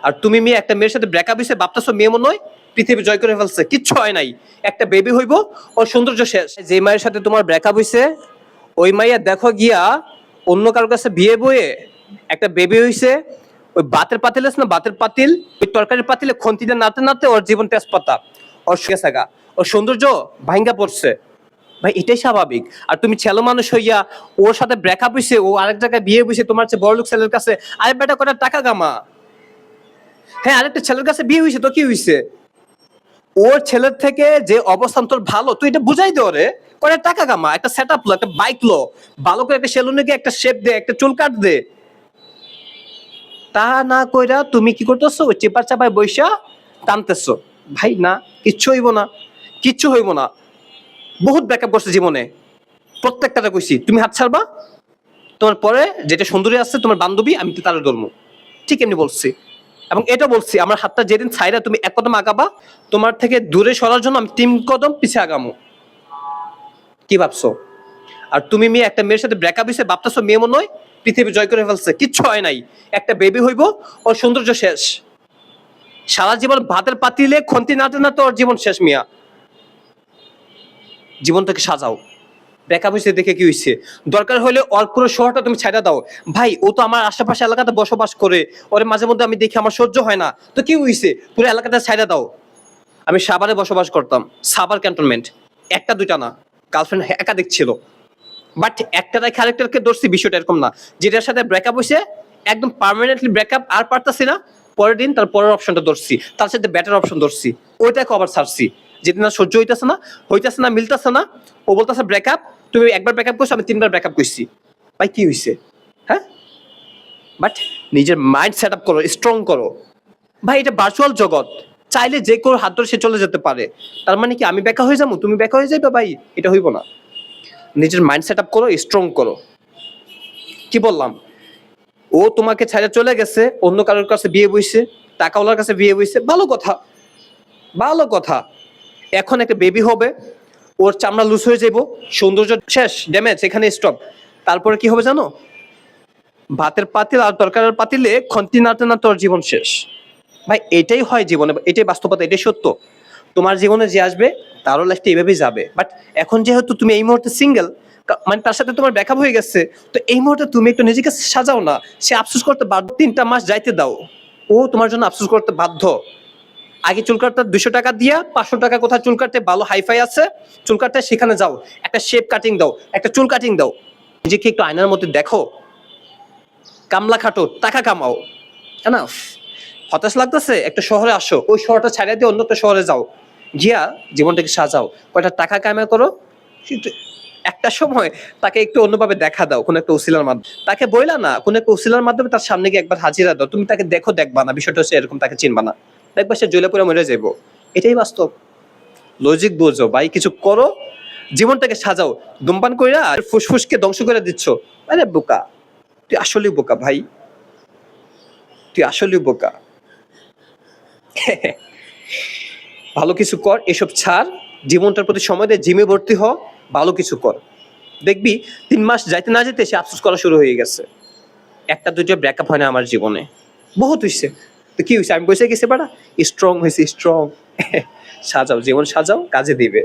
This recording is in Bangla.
আর তুমি মেয়ে একটা মেয়ের সাথে ব্রেকআপ হইছে, ভাবতেছো মেয়ে মনে হয় পৃথিবী জয় করে ফেলছে, কিচ্ছু হয় নাই, একটা বেবি হইব, ওর সৌন্দর্য শেষ। যে মায়ের সাথে তোমার ব্রেকআপ হইছে ওই মাইয়া দেখো গিয়া অন্য কারোর কাছে বিয়ে বয়ে একটা বেবি হইছে, ওই বাতের পাতিল আছে না, বাতের পাতিল, ওই তরকারির পাতিলে খন্তিতে নাতে নাতে ওর জীবন তেজপাতা, ওর শেষাগা, ওর সৌন্দর্য ভাঙ্গা পড়ছে। ভাই এটাই স্বাভাবিক। আর তুমি ছেলে মানুষ হইয়া ওর সাথে ব্রেকআপ হইছে, ও আরেক জায়গায় বিয়ে বসে তোমার চেয়ে বড়লোক ছেলের কাছে, আরে বেটা কটা টাকা কামা। হ্যাঁ, আরেকটা ছেলের কাছে বিয়ে হইছে তো কি হইছে, ওর ছেলের থেকে যে অবস্থান তোর ভালো, তুই এটা বুঝাই দে ওরে, কটা টাকা কামা, একটা সেট আপ লো, একটা বাইক লো, ভালো করে একটা সেলুনে গিয়ে একটা শেপ দে, একটা চুল কাট দে। তা না কইরা তুমি কি করতেছো, ওই চেপার চাপায় বৈশা টানতেছো। ভাই না, কিচ্ছু হইব না, কিচ্ছু হইব না। বহুত ব্যাকআপ করছে জীবনে, প্রত্যেকটা কইছি তুমি হাত ছাড়বা, তোমার পরে যেটা সুন্দরী আছে তোমার বান্ধবী, আমি তো তার ধর্ম, ঠিক এমনি বলছি। এবং এটা বলছি, আমার হাতটা যেদিন ছাইরা তুমি এক কদম আগাবা, তোমার থেকে দূরে সরার জন্য আমি 3 কদম পিছিয়ে আগামো। কি ভাবছো? আর তুমি মেয়ে একটা মেয়ের সাথে ব্রেকআপ হইছে, ভাবতেছো মেয়ে মনে হয় পৃথিবী জয় করে ফেলছে, কিচ্ছু হয় নাই, একটা বেবি হইব, ওর সৌন্দর্য শেষ। সারা জীবন ভাতের পাতিলে খন্তি নাতে নাতে ওর জীবন শেষ। মিয়া জীবনটাকে সাজাও। ব্রেকআপ হয়েছে দেখে কি হয়েছে, দরকার হলে ওর পুরো শহরটা তুমি ছাইড়া দাও। ভাই ও তো আমার আশেপাশে এলাকাতে বসবাস করে, ওর মাঝে মধ্যে আমি দেখি, আমার সহ্য হয় না, তো কি হয়েছে, পুরো এলাকাটা ছাইড়া দাও। আমি সাভারে বসবাস করতাম, সাভার ক্যান্টনমেন্ট, একটা দুইটা না, গার্লফ্রেন্ড একাধিক ছিল, বাট একটা রেখে আরেকটাকে ধরছি, বিষয়টা এরকম না। যেটার সাথে ব্রেকআপ হয়েছে একদম পার্মানেন্টলি ব্রেকআপ, আর পারতাছি না, পরের দিন তার পরের অপশনটা ধরছি, তার সাথে বেটার অপশন ধরছি, ওইটাকে আবার ছাড়ছি। যেদিন আর সহ্য হইতেছে না, মিলতেছে না, ও বলতেছে ব্রেকআপ, তুমি একবার ব্রেকআপ করছো, আমি 3বার ব্রেকআপ করছি। ভাই কি হয়েছে? হ্যাঁ, বাট নিজের মাইন্ড সেট আপ করো, স্ট্রং করো। ভাই এটা ভার্চুয়াল জগৎ, চাইলে যে কেউ হাত ধরে সে চলে যেতে পারে। তার মানে কি আমি বেকা হয়ে যাবো, তুমি বেকা হয়ে যাইবে? ভাই এটা হইব না। নিজের মাইন্ড সেট আপ করো, স্ট্রং করো। কি বললাম, ও তোমাকে ছেড়ে চলে গেছে, অন্য কারোর কাছে বিয়ে বইছে, টাকাওয়ালার কাছে বিয়ে বইছে, ভালো কথা, ভালো কথা। এখন একটা বেবি হবে, ওর চামড়া লুজ হয়ে যাবো, সৌন্দর্য শেষ, ড্যামেজ, এখানে স্টপ। তারপরে কি হবে জানো, ভাতের পাতিল আর তরকারির পাতিলে খন্তি নাড়তে নাড়তে ওর জীবন শেষ। ভাই এটাই হয় জীবনে, এটাই বাস্তবতা, এটাই সত্য। তোমার জীবনে যে আসবে তারও লাইফটা এইভাবেই যাবে। বাট এখন যেহেতু তুমি এই মুহূর্তে সিঙ্গেল, মানে তার সাথে তোমার ব্রেকআপ হয়ে গেছে, তো এই মুহূর্তে তুমি একটু নিজেকে সাজাও না। সে আফসোস করতে বাধ্য, 3টা মাস যাইতে দাও, ও তোমার জন্য আফসোস করতে বাধ্য। আগে চুল কাটতে 200 টাকা দিয়া 500 টাকা কোথায় চুল কাটতে ভালো হাইফাই আছে, চুল কাটতে সেখানে যাও, একটা শেপ কাটিং দাও, একটা চুল কাটিং দাও, নিজেকে একটু আয়নার মধ্যে দেখো, কামলা খাটো, টাকা কামাও। না হতাশ লাগতেছে, একটা শহরে আসো, ওই শহরটা ছাড়িয়ে দিয়ে অন্য একটা শহরে যাও, গিয়া জীবনটাকে সাজাও, কয়টা টাকা কামাই করো, কিন্তু একটা সময় তাকে একটু অন্যভাবে দেখা দাও, কোন একটা উসিলার মাধ্যমে তাকে বইলা না, কোন একটা উসিলার মাধ্যমে তার সামনে গিয়ে একবার হাজিরা দাও। তুমি তাকে দেখো, দেখবা না, বিষয়টা হচ্ছে এরকম, তাকে চিনবা না, দেখবা সে জ্বলে পুরো মরে যাবো। এটাই বাস্তব। লজিক বোঝো ভাই, কিছু করো, জীবনটাকে সাজাও। ধূমপান কইরা আর ফুসফুসকে ধ্বংস করে দিচ্ছ, আরে বোকা, তুই আসলেই বোকা ভাই, তুই আসলেই বোকা। ভালো কিছু কর, এসব ছাড়, জীবনটার প্রতি সময় দে, জিমে ভর্তি হ, ভালো কিছু কর, দেখবি 3 মাস যাইতে না যেতে সে আফসোস করা শুরু হয়ে গেছে। একটা দুইটা ব্রেকআপ হয় না আমার জীবনে, বহুত হইছে। তো কি হয়েছে, আমি বসে গেছি বাড়া, স্ট্রং হয়েছি, স্ট্রং। সাজাও, জীবন সাজাও, কাজে দিবে।